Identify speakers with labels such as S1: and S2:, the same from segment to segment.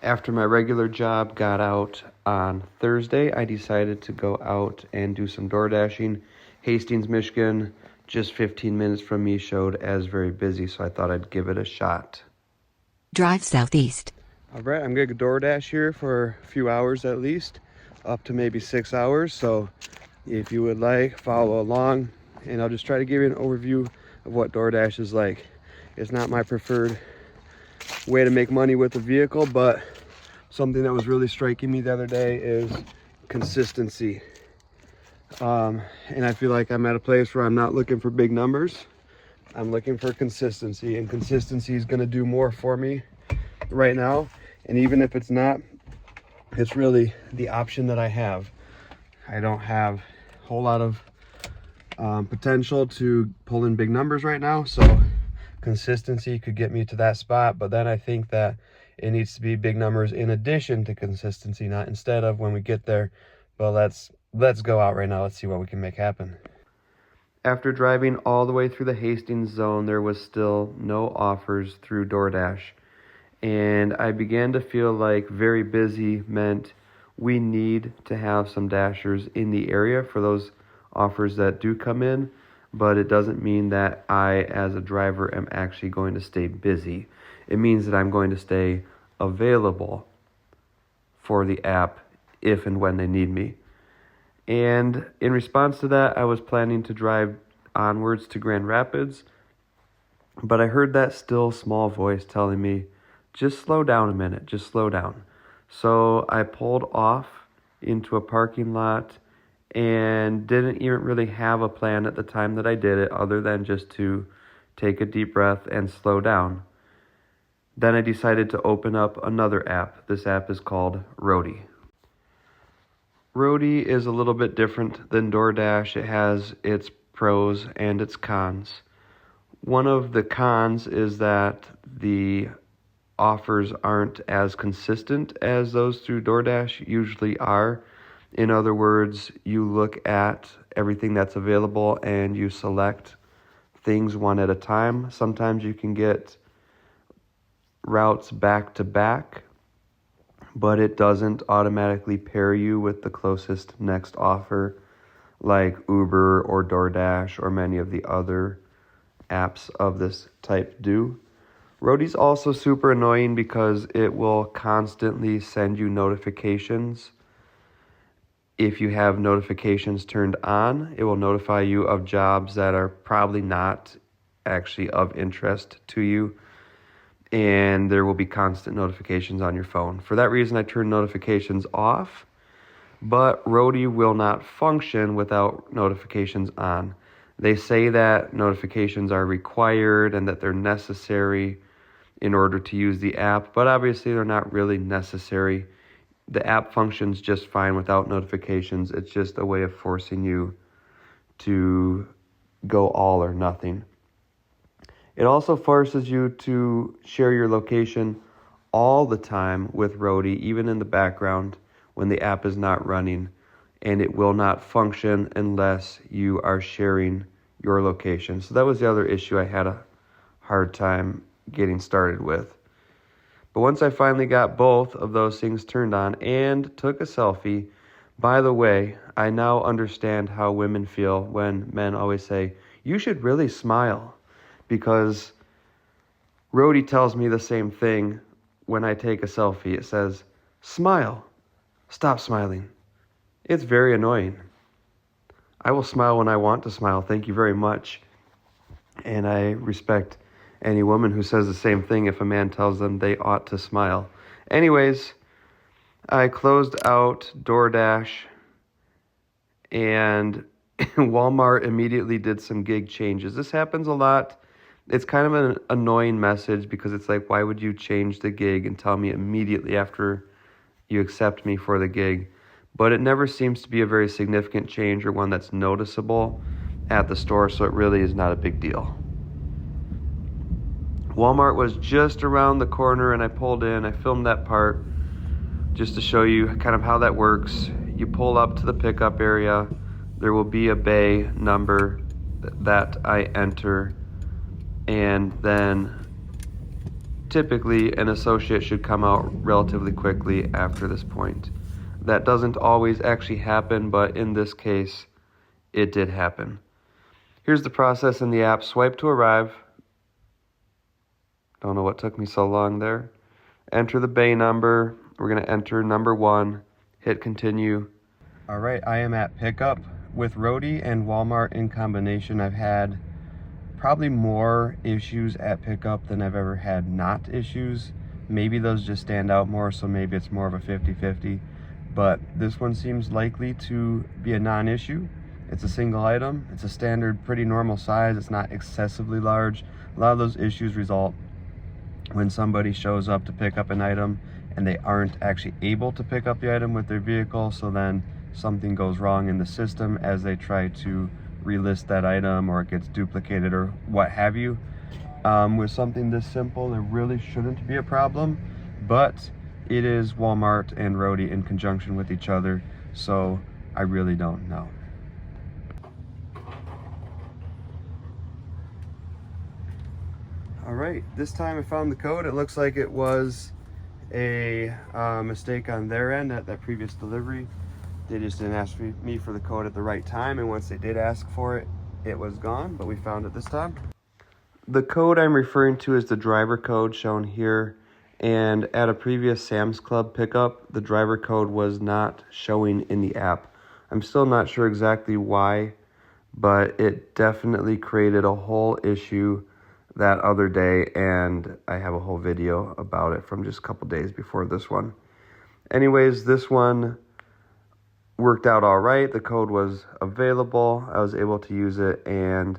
S1: After my regular job got out on Thursday, I decided to go out and do some door dashing. Hastings, Michigan, just 15 minutes from me, showed as very busy, so I thought I'd give it a shot.
S2: Drive southeast.
S1: All right, I'm going to DoorDash here for a few hours at least, up to maybe 6 hours. So if you would like, follow along, and I'll just try to give you an overview of what DoorDash is like. It's not my preferred way to make money with the vehicle, but something that was really striking me the other day is consistency. And I feel like I'm at a place where I'm not looking for big numbers. I'm looking for consistency, and consistency is going to do more for me right now. And even if it's not, it's really the option that I have. I don't have a whole lot of potential to pull in big numbers right now, so consistency could get me to that spot. But then I think that it needs to be big numbers in addition to consistency, not instead of when we get there. But let's go out right now. Let's see what we can make happen. After driving all the way through the Hastings zone, there was still no offers through DoorDash. And I began to feel like very busy meant we need to have some dashers in the area for those offers that do come in. But it doesn't mean that I, as a driver, am actually going to stay busy. It means that I'm going to stay available for the app if and when they need me. And in response to that, I was planning to drive onwards to Grand Rapids, but I heard that still small voice telling me, just slow down a minute, just slow down. So I pulled off into a parking lot and didn't even really have a plan at the time that I did it, other than just to take a deep breath and slow down. Then I decided to open up another app. This app is called Roadie. Roadie is a little bit different than DoorDash. It has its pros and its cons. One of the cons is that the offers aren't as consistent as those through DoorDash usually are. In other words, you look at everything that's available and you select things one at a time. Sometimes you can get routes back to back, but it doesn't automatically pair you with the closest next offer like Uber or DoorDash or many of the other apps of this type do. Roadie's also super annoying because it will constantly send you notifications. If you have notifications turned on, it will notify you of jobs that are probably not actually of interest to you, and there will be constant notifications on your phone. For that reason, I turn notifications off, but Roadie will not function without notifications on. They say that notifications are required and that they're necessary in order to use the app, but obviously they're not really necessary. The app functions just fine without notifications. It's just a way of forcing you to go all or nothing. It also forces you to share your location all the time with Roadie, even in the background when the app is not running, and it will not function unless you are sharing your location. So that was the other issue I had a hard time getting started with. But once I finally got both of those things turned on and took a selfie, by the way, I now understand how women feel when men always say, you should really smile, because Roadie tells me the same thing when I take a selfie. It says, smile, stop smiling. It's very annoying. I will smile when I want to smile. Thank you very much. And I respect any woman who says the same thing if a man tells them they ought to smile. Anyways, I closed out DoorDash, and Walmart immediately did some gig changes. This happens a lot. It's kind of an annoying message because it's like, why would you change the gig and tell me immediately after you accept me for the gig? But it never seems to be a very significant change or one that's noticeable at the store, so it really is not a big deal. Walmart was just around the corner and I pulled in. I filmed that part just to show you kind of how that works. You pull up to the pickup area. There will be a bay number that I enter, and then typically an associate should come out relatively quickly after this point. That doesn't always actually happen, but in this case, it did happen. Here's the process in the app. Swipe to arrive. Don't know what took me so long there. Enter the bay number. We're going to enter number 1. Hit continue. All right, I am at pickup. With Roadie and Walmart in combination, I've had probably more issues at pickup than I've ever had not issues. Maybe those just stand out more, so maybe it's more of a 50-50. But this one seems likely to be a non-issue. It's a single item. It's a standard, pretty normal size. It's not excessively large. A lot of those issues result when somebody shows up to pick up an item and they aren't actually able to pick up the item with their vehicle, so then something goes wrong in the system as they try to relist that item, or it gets duplicated or what have you. With something this simple, there really shouldn't be a problem, but it is Walmart and Roadie in conjunction with each other, so I really don't know. All right, this time I found the code. It looks like it was a mistake on their end at that previous delivery. They just didn't ask me for the code at the right time, and once they did ask for it, it was gone, but we found it this time. The code I'm referring to is the driver code shown here, and at a previous Sam's Club pickup, the driver code was not showing in the app. I'm still not sure exactly why, but it definitely created a whole issue that other day, and I have a whole video about it from just a couple days before this one. Anyways, this one worked out all right. The code was available. I was able to use it, and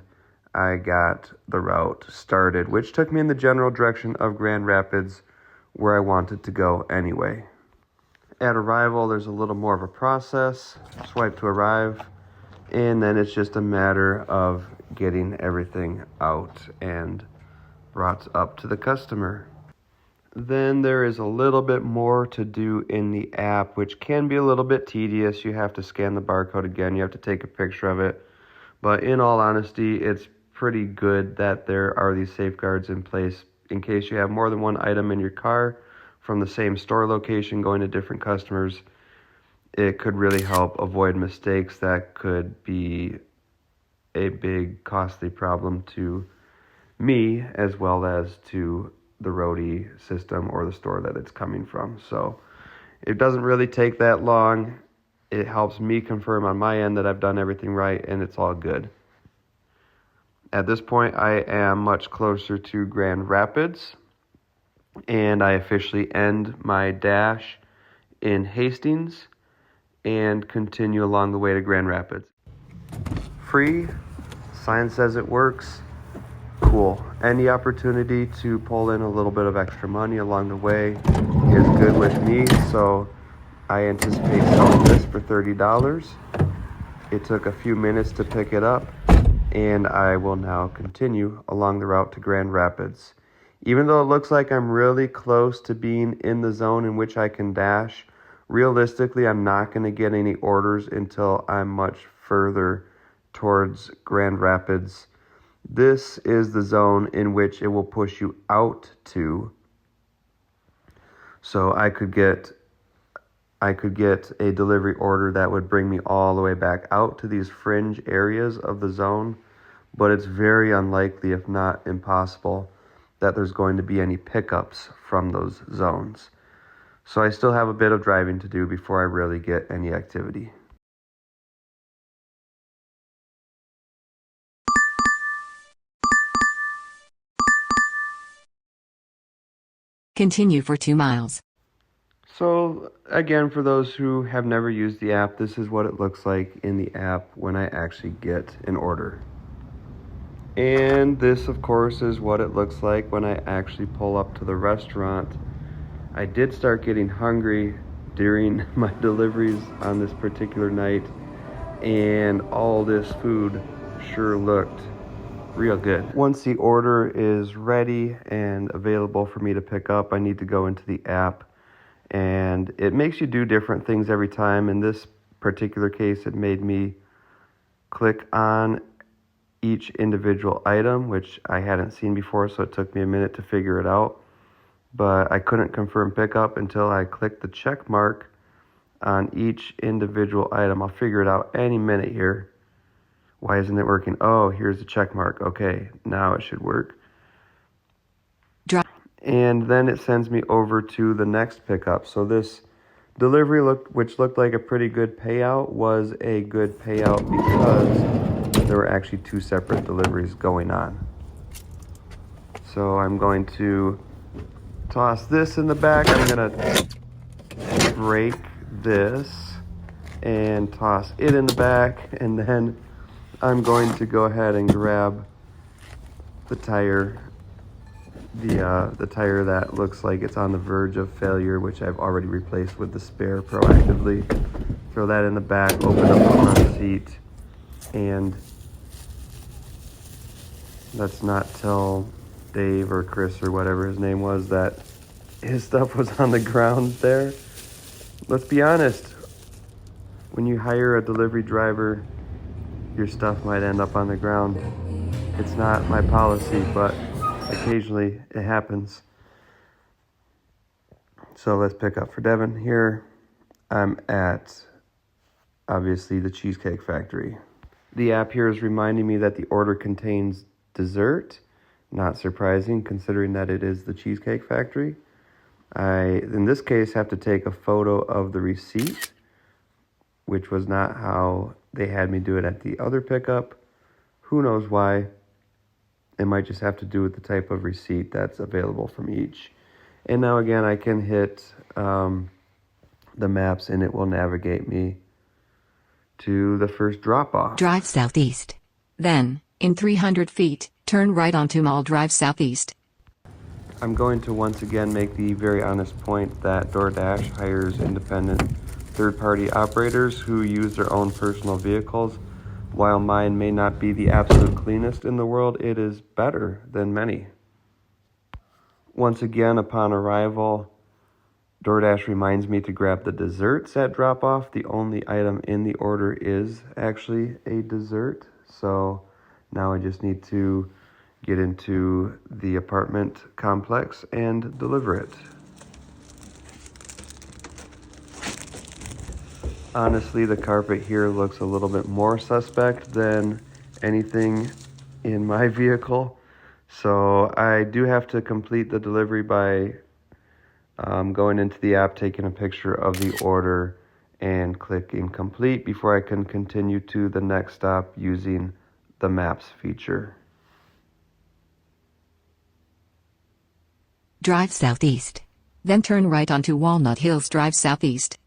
S1: I got the route started, which took me in the general direction of Grand Rapids, where I wanted to go anyway. At arrival, there's a little more of a process. Swipe to arrive, and then it's just a matter of getting everything out and brought up to the customer. Then there is a little bit more to do in the app, which can be a little bit tedious. You have to scan the barcode again. You have to take a picture of it. But in all honesty, it's pretty good that there are these safeguards in place in case you have more than one item in your car from the same store location going to different customers. It could really help avoid mistakes that could be a big costly problem to me as well as to the Roadie system or the store that it's coming from. So it doesn't really take that long. It helps me confirm on my end that I've done everything right, and it's all good. At this point, I am much closer to Grand Rapids, and I officially end my dash in Hastings and continue along the way to Grand Rapids. Free, sign says it works. Cool. Any opportunity to pull in a little bit of extra money along the way is good with me, so I anticipate selling this for $30. It took a few minutes to pick it up, and I will now continue along the route to Grand Rapids. Even though it looks like I'm really close to being in the zone in which I can dash, realistically, I'm not going to get any orders until I'm much further towards Grand Rapids. This is the zone in which it will push you out to. So I could get a delivery order that would bring me all the way back out to these fringe areas of the zone, but it's very unlikely, if not impossible, that there's going to be any pickups from those zones. So I still have a bit of driving to do before I really get any activity.
S2: Continue for 2 miles.
S1: So again, for those who have never used the app, this is what it looks like in the app when I actually get an order. And this, of course, is what it looks like when I actually pull up to the restaurant. I did start getting hungry during my deliveries on this particular night, and all this food sure looked real good. Once the order is ready and available for me to pick up, I need to go into the app, and it makes you do different things every time. In this particular case, it made me click on each individual item, which I hadn't seen before, so it took me a minute to figure it out. but I couldn't confirm pickup until I clicked the check mark on each individual item. I'll figure it out any minute here. Why isn't it working? Oh, here's the check mark. Okay, now it should work.
S2: Drive.
S1: And then it sends me over to the next pickup. So this delivery, which looked like a pretty good payout, was a good payout because there were actually 2 separate deliveries going on. So I'm going to toss this in the back. I'm going to break this and toss it in the back, and then I'm going to go ahead and grab the tire, the tire that looks like it's on the verge of failure, which I've already replaced with the spare proactively. Throw that in the back, open up the front seat, and let's not tell Dave or Chris or whatever his name was that his stuff was on the ground there. Let's be honest, when you hire a delivery driver, your stuff might end up on the ground. It's not my policy, but occasionally it happens. So let's pick up for Devin here. I'm at, obviously, the Cheesecake Factory. The app here is reminding me that the order contains dessert. Not surprising, considering that it is the Cheesecake Factory. I, in this case, have to take a photo of the receipt, which was not how they had me do it at the other pickup. Who knows why? It might just have to do with the type of receipt that's available from each. And now again, I can hit the maps and it will navigate me to the first drop-off.
S2: Drive southeast. Then, in 300 feet, turn right onto Mall Drive Southeast.
S1: I'm going to once again make the very honest point that DoorDash hires independent third-party operators who use their own personal vehicles. While mine may not be the absolute cleanest in the world, it is better than many. Once again, upon arrival, DoorDash reminds me to grab the desserts at drop-off. The only item in the order is actually a dessert, so now I just need to get into the apartment complex and deliver it. Honestly, the carpet here looks a little bit more suspect than anything in my vehicle. So I do have to complete the delivery by going into the app, taking a picture of the order, and clicking complete before I can continue to the next stop using the maps feature.
S2: Drive southeast. Then turn right onto Walnut Hills Drive Southeast.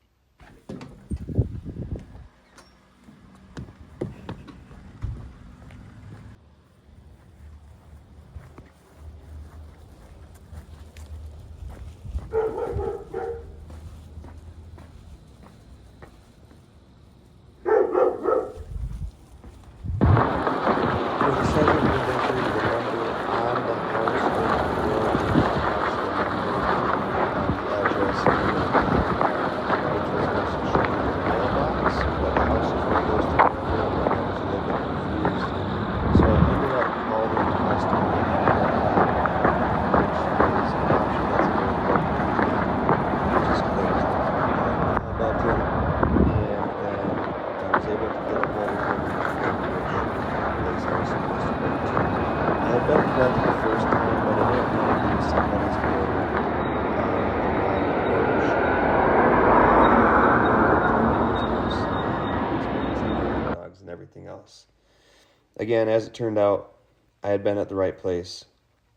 S1: Again, as it turned out, I had been at the right place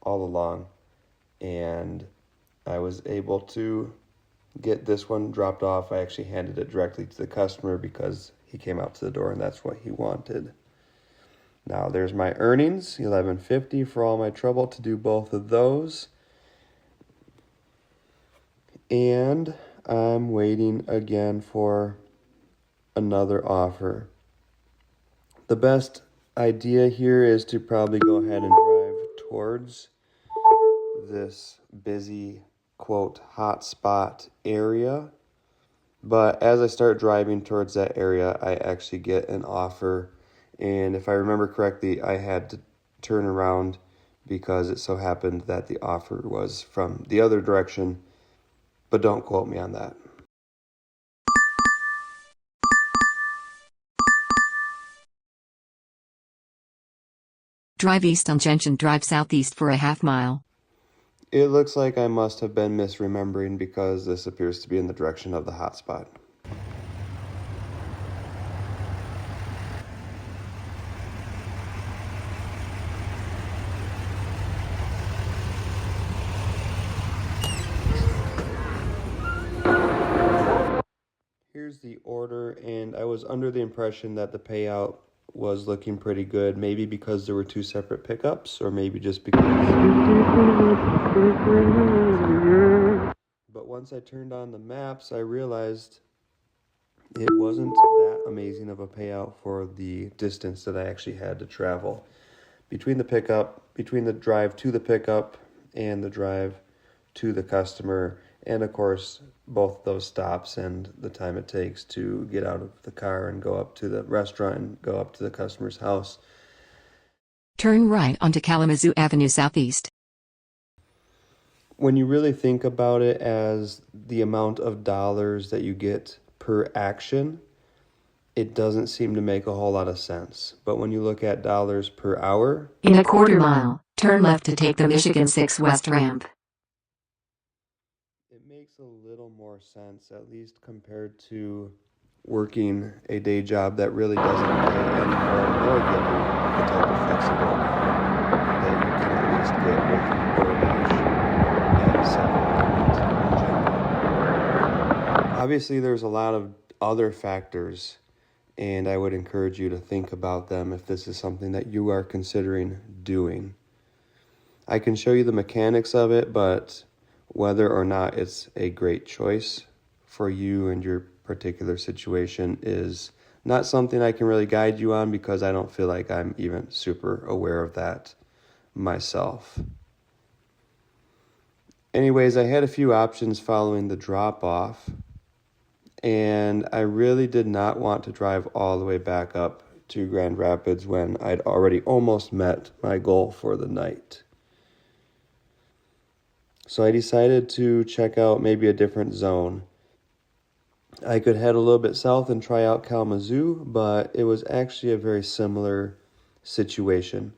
S1: all along, and I was able to get this one dropped off. I actually handed it directly to the customer because he came out to the door and that's what he wanted. Now there's my earnings, $11.50 for all my trouble to do both of those. And I'm waiting again for another offer. The best idea here is to probably go ahead and drive towards this busy, quote, hot spot area. But as I start driving towards that area, I actually get an offer. And if I remember correctly, I had to turn around because it so happened that the offer was from the other direction, but don't quote me on that.
S2: Drive east on Gentian Drive southeast for a half mile.
S1: It looks like I must have been misremembering because this appears to be in the direction of the hotspot. Here's the order, and I was under the impression that the payout was looking pretty good, maybe because there were two separate pickups, or maybe just because... But once I turned on the maps, I realized it wasn't that amazing of a payout for the distance that I actually had to travel. Between the drive to the pickup and the drive to the customer, and of course both those stops and the time it takes to get out of the car and go up to the restaurant and go up to the customer's house.
S2: Turn right onto Kalamazoo Avenue southeast.
S1: When you really think about it as the amount of dollars that you get per action, it doesn't seem to make a whole lot of sense. But when you look at dollars per hour...
S2: In a quarter mile, turn left to take the Michigan 6 West ramp.
S1: It makes a little more sense, at least compared to working a day job that really doesn't pay any more nor give you the type of flexibility that you can at least get with DoorDash and self-employment in general. Obviously, there's a lot of other factors, and I would encourage you to think about them if this is something that you are considering doing. I can show you the mechanics of it, but whether or not it's a great choice for you and your particular situation is not something I can really guide you on, because I don't feel like I'm even super aware of that myself. Anyways, I had a few options following the drop-off, and I really did not want to drive all the way back up to Grand Rapids when I'd already almost met my goal for the night. So I decided to check out maybe a different zone. I could head a little bit south and try out Kalamazoo, but it was actually a very similar situation.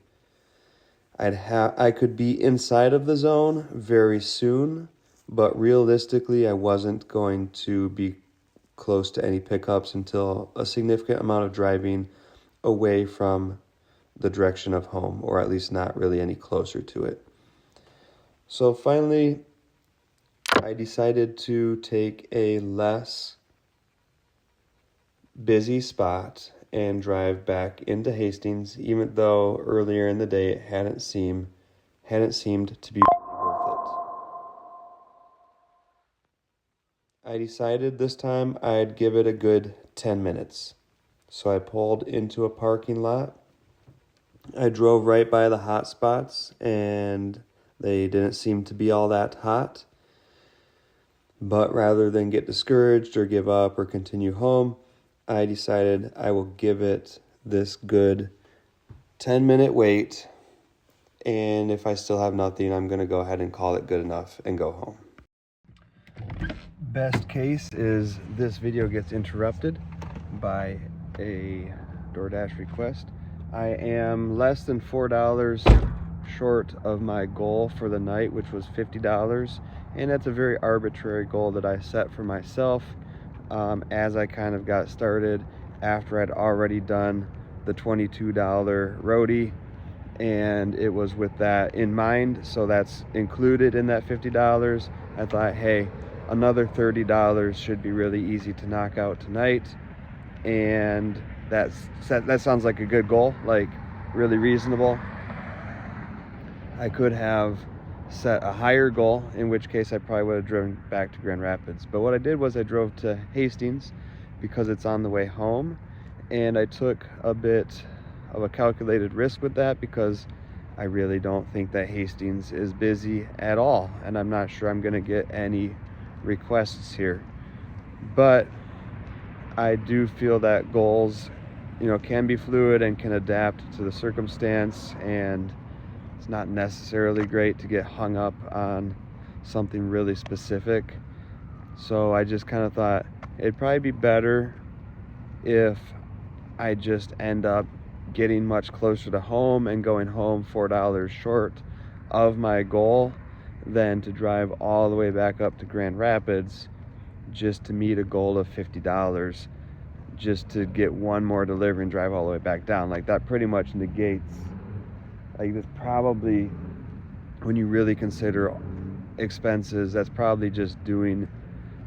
S1: I could be inside of the zone very soon, but realistically I wasn't going to be close to any pickups until a significant amount of driving away from the direction of home, or at least not really any closer to it. So finally, I decided to take a less busy spot and drive back into Hastings, even though earlier in the day it hadn't seemed to be worth it. I decided this time I'd give it a good 10 minutes. So I pulled into a parking lot. I drove right by the hot spots, and they didn't seem to be all that hot. But rather than get discouraged or give up or continue home, I decided I will give it this good 10-minute wait. And if I still have nothing, I'm going to go ahead and call it good enough and go home. Best case is this video gets interrupted by a DoorDash request. I am less than $4 short of my goal for the night, which was $50, and that's a very arbitrary goal that I set for myself as I kind of got started after I'd already done the $22 Roadie, and it was with that in mind, so that's included in that $50. I thought, hey, another $30 should be really easy to knock out tonight, and that sounds like a good goal, like really reasonable. I could have set a higher goal, in which case I probably would have driven back to Grand Rapids. But what I did was I drove to Hastings because it's on the way home, and I took a bit of a calculated risk with that because I really don't think that Hastings is busy at all, and I'm not sure I'm going to get any requests here. But I do feel that goals, can be fluid and can adapt to the circumstance, and It's not necessarily great to get hung up on something really specific. So I just kind of thought it'd probably be better if I just end up getting much closer to home and going home $4 short of my goal than to drive all the way back up to Grand Rapids just to meet a goal of $50, just to get one more delivery and drive all the way back down. Like, that pretty much negates, like, that's probably, when you really consider expenses, that's probably just doing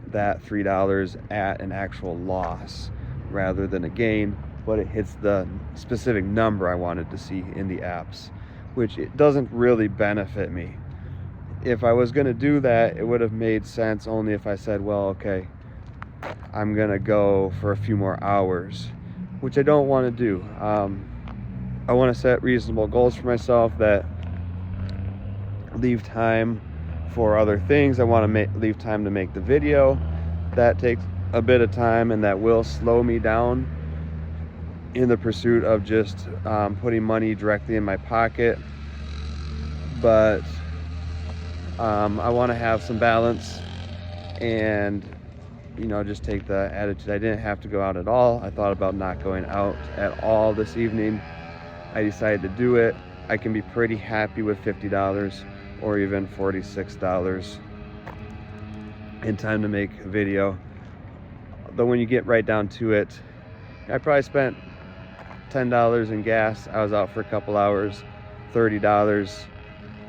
S1: that $3 at an actual loss rather than a gain, but it hits the specific number I wanted to see in the apps, which it doesn't really benefit me. If I was going to do that, it would have made sense only if I said, well, okay, I'm going to go for a few more hours, which I don't want to do. I want to set reasonable goals for myself that leave time for other things. I want to leave time to make the video. That takes a bit of time, and that will slow me down in the pursuit of just putting money directly in my pocket. But I want to have some balance and, just take the attitude. I didn't have to go out at all. I thought about not going out at all this evening. I decided to do it. I can be pretty happy with $50 or even $46 in time to make a video. Though when you get right down to it, I probably spent $10 in gas. I was out for a couple hours. $30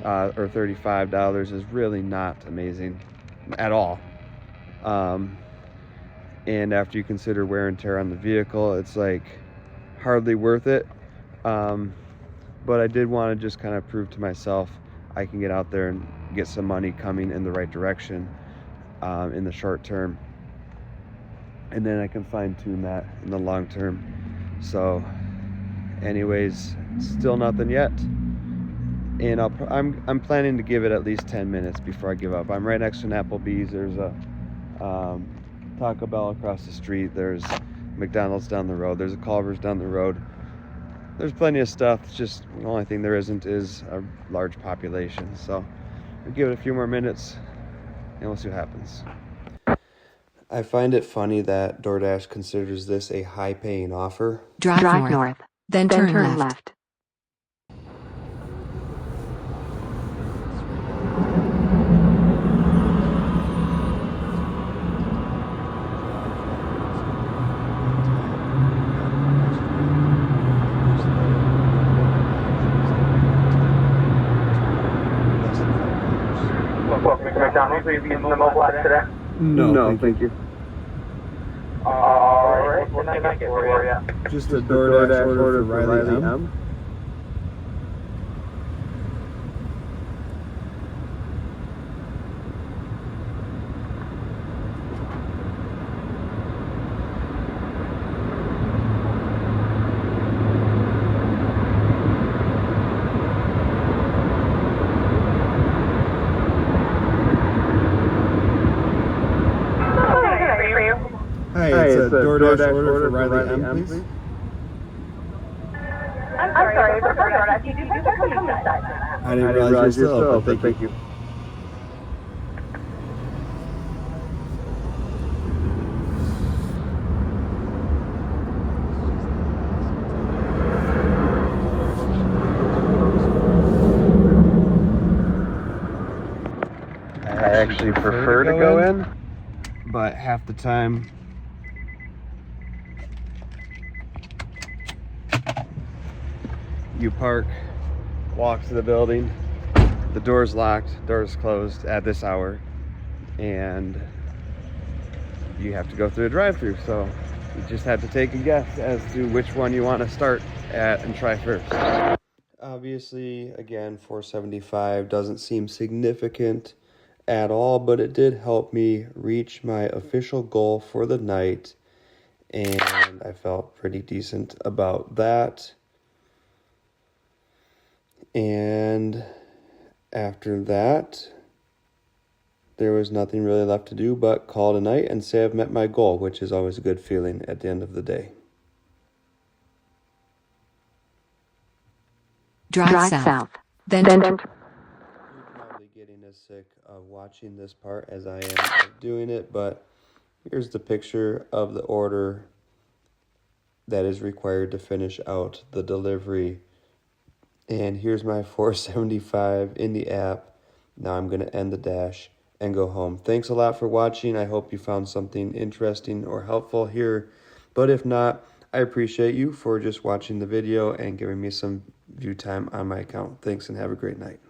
S1: or $35 is really not amazing at all. And after you consider wear and tear on the vehicle, it's like hardly worth it. But I did want to just kind of prove to myself I can get out there and get some money coming in the right direction in the short term, and then I can fine-tune that in the long term. So anyways, still nothing yet, and I'm planning to give it at least 10 minutes before I give up. I'm right next to an Applebee's. There's a Taco Bell across the street. There's McDonald's down the road. There's a Culver's down the road. There's plenty of stuff. It's just the only thing there isn't is a large population. So I'll give it a few more minutes and we'll see what happens. I find it funny that DoorDash considers this a high-paying offer.
S2: Drive north, then turn left.
S3: McDonald's, are you using the mobile app today?
S1: No, thank you.
S3: Alright, what can I get for you?
S1: Just a DoorDash order for Riley M. Hi, it's a DoorDash order for Riley M, please.
S3: I'm sorry, for DoorDash, you do have to come inside.
S1: I didn't realize you're still open. Thank you. I actually prefer to go in, but half the time you park, walk to the building, the door's locked, door's closed at this hour, and you have to go through a drive-thru. So you just have to take a guess as to which one you want to start at and try first. Obviously, again, $4.75 doesn't seem significant at all, but it did help me reach my official goal for the night, and I felt pretty decent about that. And after that, there was nothing really left to do but call it a night and say I've met my goal, which is always a good feeling at the end of the day.
S2: Drive south, Then
S1: You're probably getting as sick of watching this part as I am of doing it, but here's the picture of the order that is required to finish out the delivery. And here's my $4.75 in the app. Now I'm going to end the dash and go home. Thanks a lot for watching. I hope you found something interesting or helpful here. But if not, I appreciate you for just watching the video and giving me some view time on my account. Thanks and have a great night.